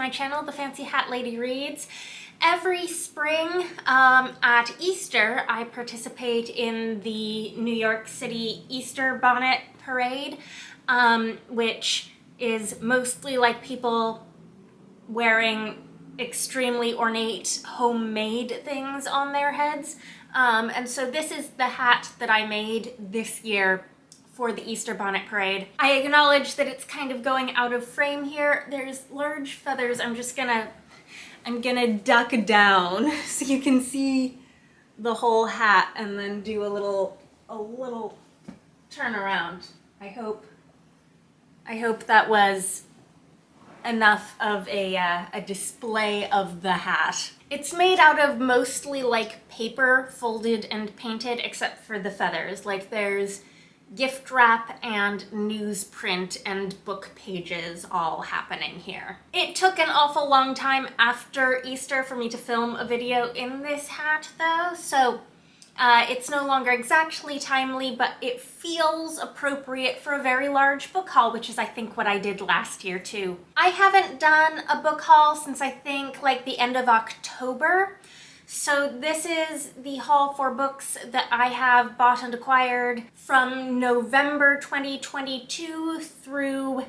my channel, The Fancy Hat Lady Reads. Every spring at Easter, I participate in the New York City Easter Bonnet Parade, which is mostly like people wearing extremely ornate homemade things on their heads. And so this is the hat that I made this year for the Easter Bonnet Parade. I acknowledge that it's kind of going out of frame here. There's large feathers. I'm gonna duck down so you can see the whole hat and then do a little turn around. I hope that was enough of a display of the hat. It's made out of mostly like paper folded and painted except for the feathers. Like there's gift wrap and newsprint and book pages all happening here. It took an awful long time after Easter for me to film a video in this hat though, so it's no longer exactly timely, but it feels appropriate for a very large book haul, which is I think what I did last year too. I haven't done a book haul since I think like the end of October. So this is the haul for books that I have bought and acquired from November 2022 through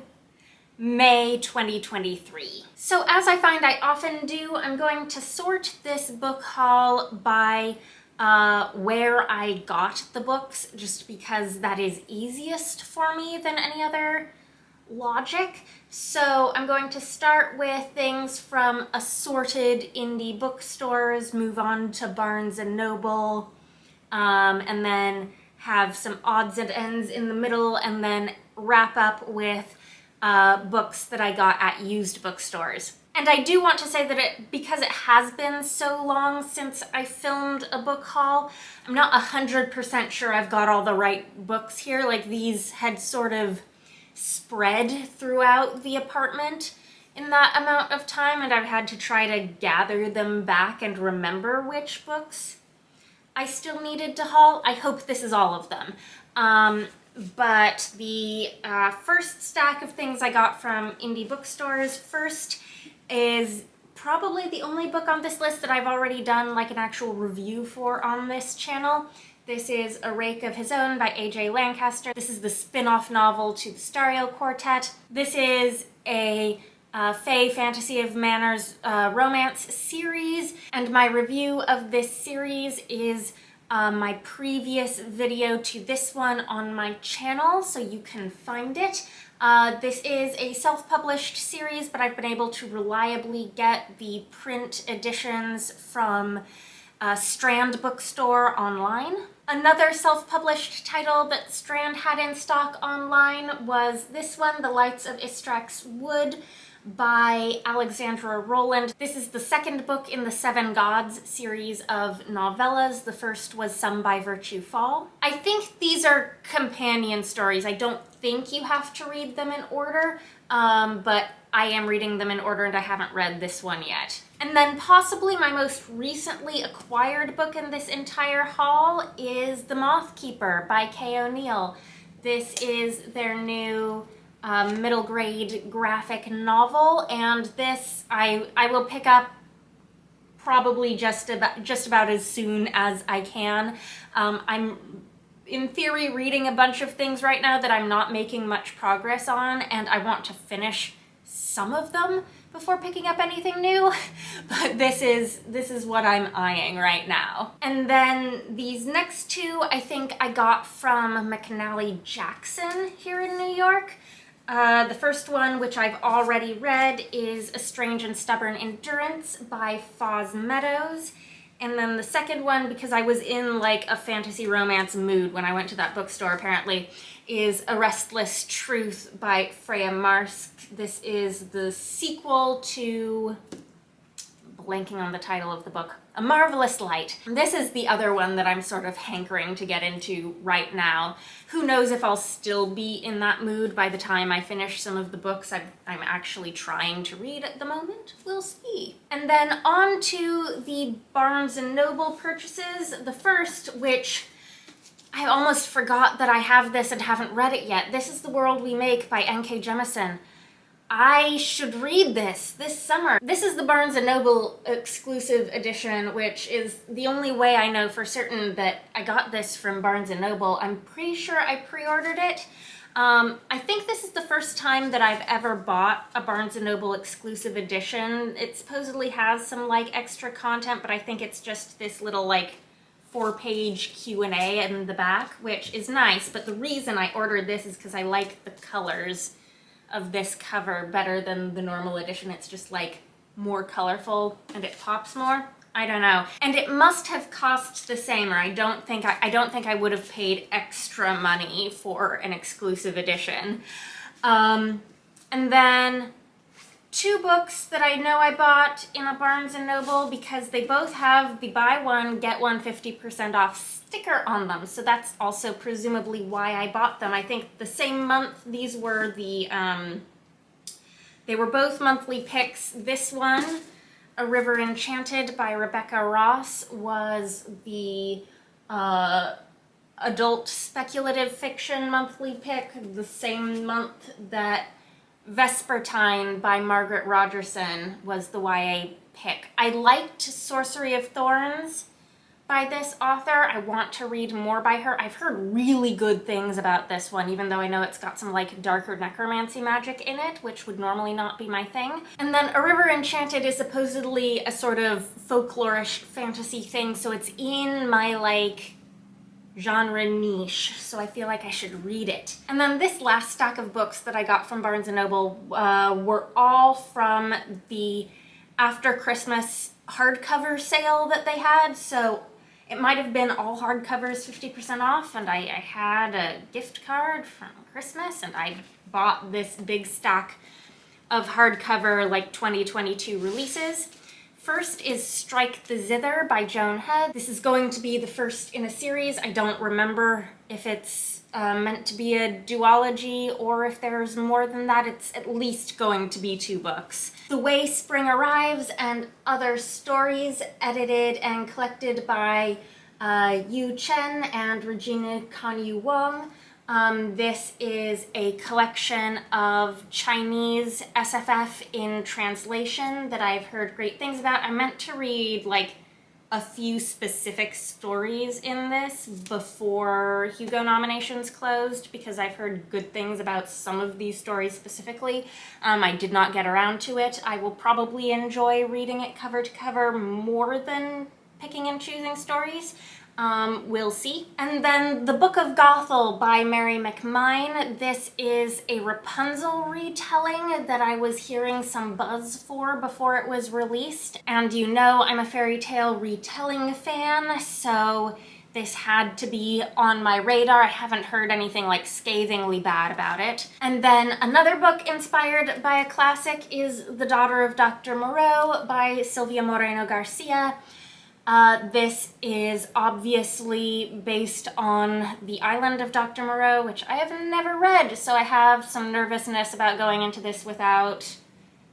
May 2023. So as I find I often do, I'm going to sort this book haul by where I got the books, just because that is easiest for me than any other logic. So I'm going to start with things from assorted indie bookstores, move on to Barnes and Noble, and then have some odds and ends in the middle, and then wrap up with books that I got at used bookstores. And I do want to say that because it has been so long since I filmed a book haul, I'm not 100% sure I've got all the right books here. Like these had sort of spread throughout the apartment in that amount of time, and I've had to try to gather them back and remember which books I still needed to haul. I hope this is all of them. But the first stack of things I got from indie bookstores first is probably the only book on this list that I've already done like an actual review for on this channel. This is A Rake of His Own by A.J. Lancaster. This is the spin-off novel to the Stariel Quartet. This is a Fae Fantasy of Manners romance series, and my review of this series is my previous video to this one on my channel, so you can find it. This is a self-published series, but I've been able to reliably get the print editions from Strand Bookstore online. Another self-published title that Strand had in stock online was this one, The Lights of Ystrac's Wood by Alexandra Rowland. This is the second book in the Seven Gods series of novellas. The first was Some by Virtue Fall. I think these are companion stories. I don't think you have to read them in order, but I am reading them in order and I haven't read this one yet. And then possibly my most recently acquired book in this entire haul is The Moth Keeper by Kay O'Neill. This is their new middle grade graphic novel, and this I will pick up probably just about as soon as I can. I'm in theory reading a bunch of things right now that I'm not making much progress on, and I want to finish some of them before picking up anything new, but this is what I'm eyeing right now. And then these next two I think I got from McNally Jackson here in New York. The first one, which I've already read, is A Strange and Stubborn Endurance by Meadows. And then the second one, because I was in like a fantasy romance mood when I went to that bookstore apparently, is A Restless Truth by Freya Marske. This is the sequel to, blanking on the title of the book, A Marvelous Light. This is the other one that I'm sort of hankering to get into right now. Who knows if I'll still be in that mood by the time I finish some of the books I'm actually trying to read at the moment. We'll see. And then on to the Barnes & Noble purchases. The first, which I almost forgot that I have this and haven't read it yet. This is The World We Make by N.K. Jemisin. I should read this summer. This is the Barnes & Noble exclusive edition, which is the only way I know for certain that I got this from Barnes & Noble. I'm pretty sure I pre-ordered it. I think this is the first time that I've ever bought a Barnes & Noble exclusive edition. It supposedly has some like extra content, but I think it's just this little like 4-page Q&A in the back, which is nice. But the reason I ordered this is because I like the colors of this cover better than the normal edition. It's just like more colorful and it pops more. I don't know. And it must have cost the same, or I don't think I would have paid extra money for an exclusive edition. And then 2 books that I know I bought in a Barnes & Noble because they both have the buy one, get one 50% off sticker on them. So that's also presumably why I bought them. I think the same month, these were the, they were both monthly picks. This one, A River Enchanted by Rebecca Ross, was the adult speculative fiction monthly pick, the same month that Vespertine by Margaret Rogerson was the YA pick. I liked Sorcery of Thorns by this author. I want to read more by her. I've heard really good things about this one, even though I know it's got some like darker necromancy magic in it, which would normally not be my thing. And then A River Enchanted is supposedly a sort of folklorish fantasy thing, so it's in my like genre niche, so I feel like I should read it. And then this last stack of books that I got from Barnes & Noble were all from the after Christmas hardcover sale that they had, so it might have been all hardcovers 50% off, and I had a gift card from Christmas, and I bought this big stack of hardcover like 2022 releases. First is Strike the Zither by Joan. This is going to be the first in a series. I don't remember if it's meant to be a duology or if there's more than that. It's at least going to be 2 books. The Way Spring Arrives and Other Stories, edited and collected by Chen and Regina Kanyu Wang. This is a collection of Chinese SFF in translation that I've heard great things about. I meant to read like a few specific stories in this before Hugo nominations closed because I've heard good things about some of these stories specifically. I did not get around to it. I will probably enjoy reading it cover to cover more than picking and choosing stories. We'll see. And then The Book of Gothel by Mary McMyne. This is a Rapunzel retelling that I was hearing some buzz for before it was released. And you know I'm a fairy tale retelling fan, so this had to be on my radar. I haven't heard anything like scathingly bad about it. And then another book inspired by a classic is The Daughter of Dr. Moreau by Sylvia Moreno-Garcia. This is obviously based on The Island of Dr. Moreau, which I have never read, so I have some nervousness about going into this without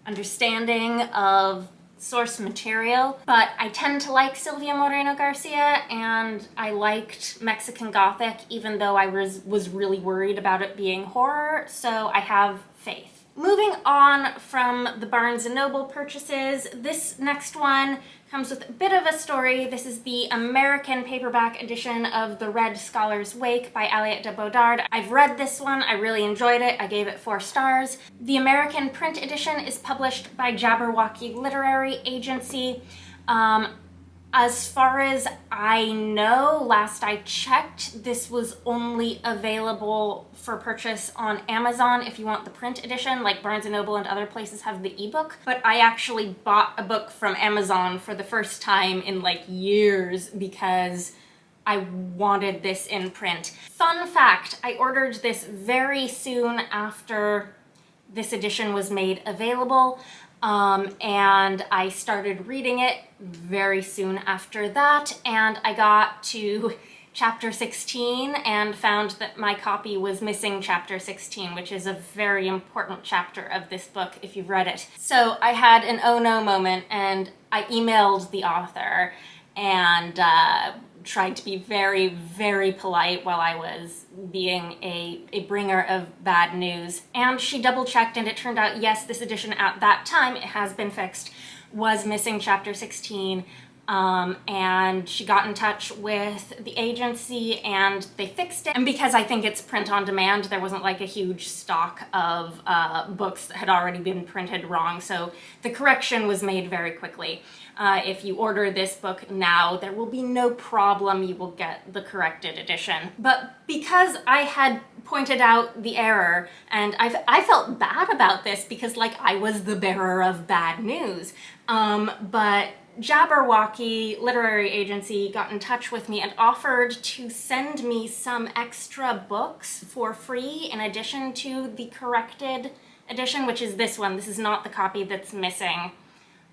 understanding of source material. But I tend to like Sylvia Moreno-Garcia, and I liked Mexican Gothic, even though I was really worried about it being horror, so I have faith. Moving on from the Barnes & Noble purchases, this next one comes with a bit of a story. This is the American paperback edition of The Red Scholar's Wake by Aliette de Bodard. I've read this one. I really enjoyed it. I gave it 4 stars. The American print edition is published by Jabberwocky Literary Agency. As far as I know, last I checked, this was only available for purchase on Amazon if you want the print edition, like Barnes & Noble and other places have the ebook. But I actually bought a book from Amazon for the first time in like years because I wanted this in print. Fun fact, I ordered this very soon after this edition was made available. And I started reading it very soon after that, and I got to chapter 16 and found that my copy was missing chapter 16, which is a very important chapter of this book if you've read it. So I had an oh no moment, and I emailed the author and tried to be very, very polite while I was being a bringer of bad news. And she double checked, and it turned out, yes, this edition at that time, it has been fixed, was missing chapter 16. And she got in touch with the agency and they fixed it. And because I think it's print on demand, there wasn't like a huge stock of books that had already been printed wrong. So the correction was made very quickly. If you order this book now, there will be no problem. You will get the corrected edition. But because I had pointed out the error, and I felt bad about this because like I was the bearer of bad news. But Jabberwocky Literary Agency got in touch with me and offered to send me some extra books for free in addition to the corrected edition, which is this one. This is not the copy that's missing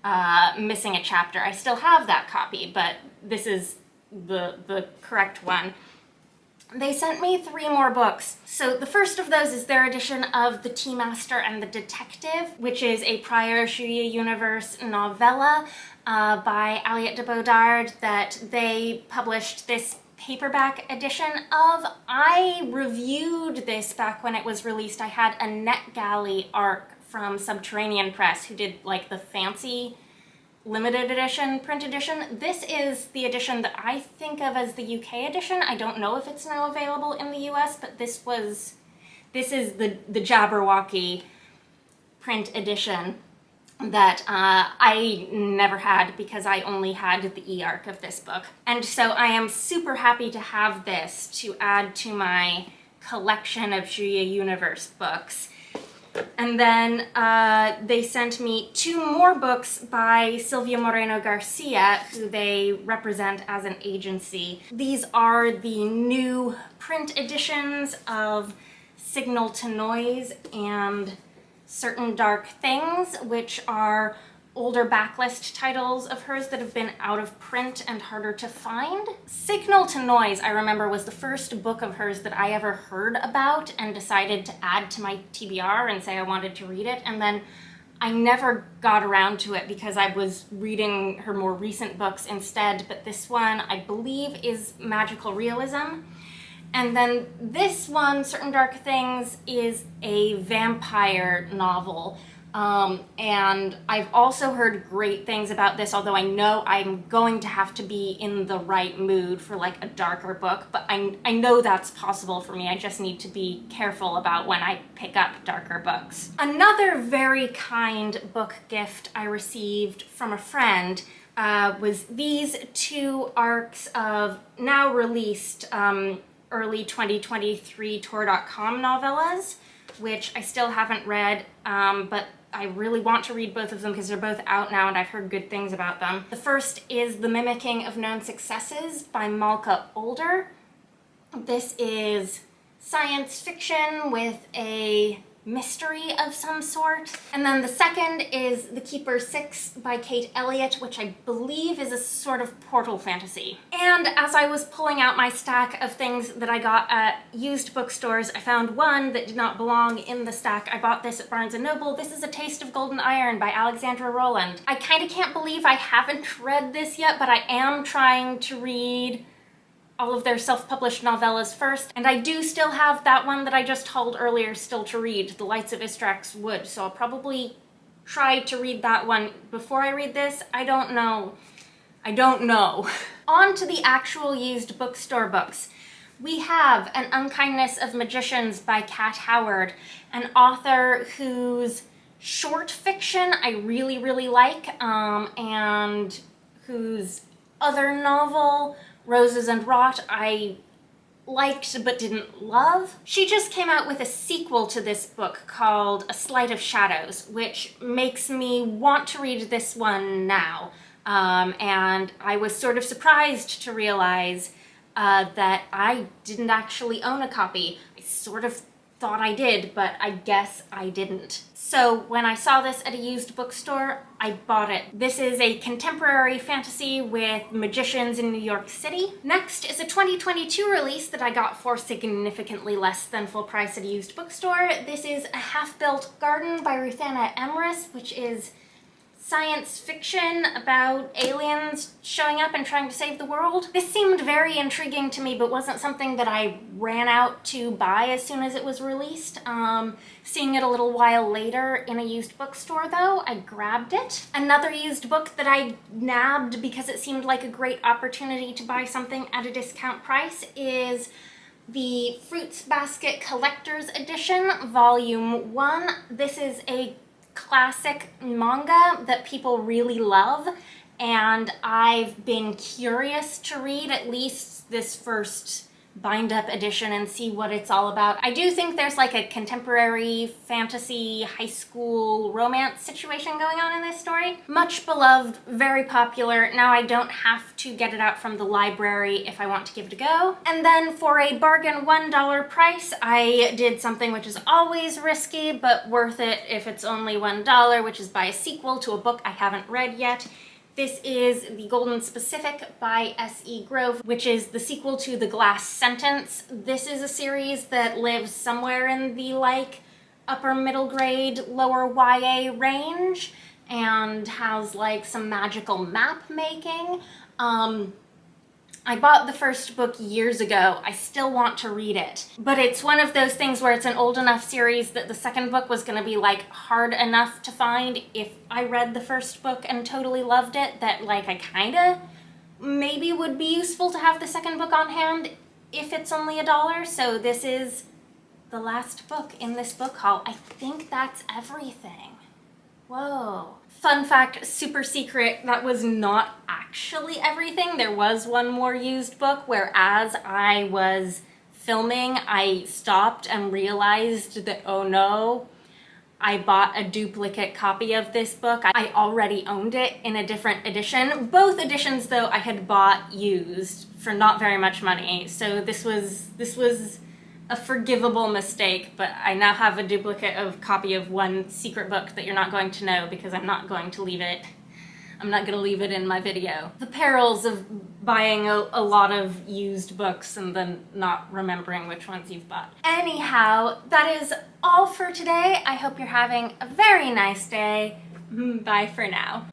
a chapter. I still have that copy, but this is the correct one. They sent me 3 more books. So the first of those is their edition of The Tea Master and the Detective, which is a prior Shuya Universe novella by Aliette de Bodard that they published this paperback edition of. I reviewed this back when it was released. I had a NetGalley arc from Subterranean Press who did like the fancy limited edition, print edition. This is the edition that I think of as the UK edition. I don't know if it's now available in the US, but this is the Jabberwocky print edition that I never had because I only had the e-arc of this book. And so I am super happy to have this to add to my collection of Shuya Universe books. And then they sent me 2 more books by Sylvia Moreno-Garcia, who they represent as an agency. These are the new print editions of Signal to Noise and Certain Dark Things, which are older backlist titles of hers that have been out of print and harder to find. Signal to Noise, I remember, was the first book of hers that I ever heard about and decided to add to my TBR and say I wanted to read it, and then I never got around to it because I was reading her more recent books instead, but this one I believe is magical realism. And then this one, Certain Dark Things, is a vampire novel. And I've also heard great things about this, although I know I'm going to have to be in the right mood for like a darker book, but I know that's possible for me. I just need to be careful about when I pick up darker books. Another very kind book gift I received from a friend was these 2 arcs of now released early 2023 Tor.com novellas, which I still haven't read, but I really want to read both of them because they're both out now and I've heard good things about them. The first is The Mimicking of Known Successes by Malka Older. This is science fiction with a mystery of some sort. And then the second is The Keeper 6 by Kate Elliott, which I believe is a sort of portal fantasy. And as I was pulling out my stack of things that I got at used bookstores, I found one that did not belong in the stack. I bought this at Barnes & Noble. This is A Taste of Golden Iron by Alexandra Rowland. I kind of can't believe I haven't read this yet, but I am trying to read all of their self-published novellas first, and I do still have that one that I just hauled earlier still to read, The Lights of Ystrac's Wood, so I'll probably try to read that one before I read this. I don't know. On to the actual used bookstore books. We have An Unkindness of Magicians by Kat Howard, an author whose short fiction I really, really like, and whose other novel, Roses and Rot, I liked but didn't love. She just came out with a sequel to this book called A Sleight of Shadows, which makes me want to read this one now. And I was sort of surprised to realize that I didn't actually own a copy. I sort of thought I did, but I guess I didn't. So when I saw this at a used bookstore, I bought it. This is a contemporary fantasy with magicians in New York City. Next is a 2022 release that I got for significantly less than full price at a used bookstore. This is A Half-Built Garden by Ruthanna Emrys, which is science fiction about aliens showing up and trying to save the world. This seemed very intriguing to me, but wasn't something that I ran out to buy as soon as it was released. Seeing it a little while later in a used bookstore though, I grabbed it. Another used book that I nabbed because it seemed like a great opportunity to buy something at a discount price is the Fruits Basket Collector's Edition, Volume 1. This is a classic manga that people really love, and I've been curious to read at least this first bind-up edition and see what it's all about. I do think there's like a contemporary fantasy high school romance situation going on in this story. Much beloved, very popular. Now I don't have to get it out from the library if I want to give it a go. And then for a bargain $1 price, I did something which is always risky but worth it if it's only $1, which is buy a sequel to a book I haven't read yet. This is The Golden Specific by S.E. Grove, which is the sequel to The Glass Sentence. This is a series that lives somewhere in the like upper middle grade, lower YA range and has like some magical map making. I bought the first book years ago. I still want to read it, but it's one of those things where it's an old enough series that the second book was going to be like hard enough to find if I read the first book and totally loved it, that like I kind of maybe would be useful to have the second book on hand if it's only $1. So this is the last book in this book haul. I think that's everything. Whoa. Fun fact, super secret, that was not actually everything. There was one more used book where as I was filming, I stopped and realized that, oh no, I bought a duplicate copy of this book. I already owned it in a different edition. Both editions though I had bought used for not very much money. So this was a forgivable mistake, but I now have a duplicate copy of one secret book that you're not going to know because I'm not going to leave it. I'm not going to leave it in my video. The perils of buying a lot of used books and then not remembering which ones you've bought. Anyhow, that is all for today. I hope you're having a very nice day. Bye for now.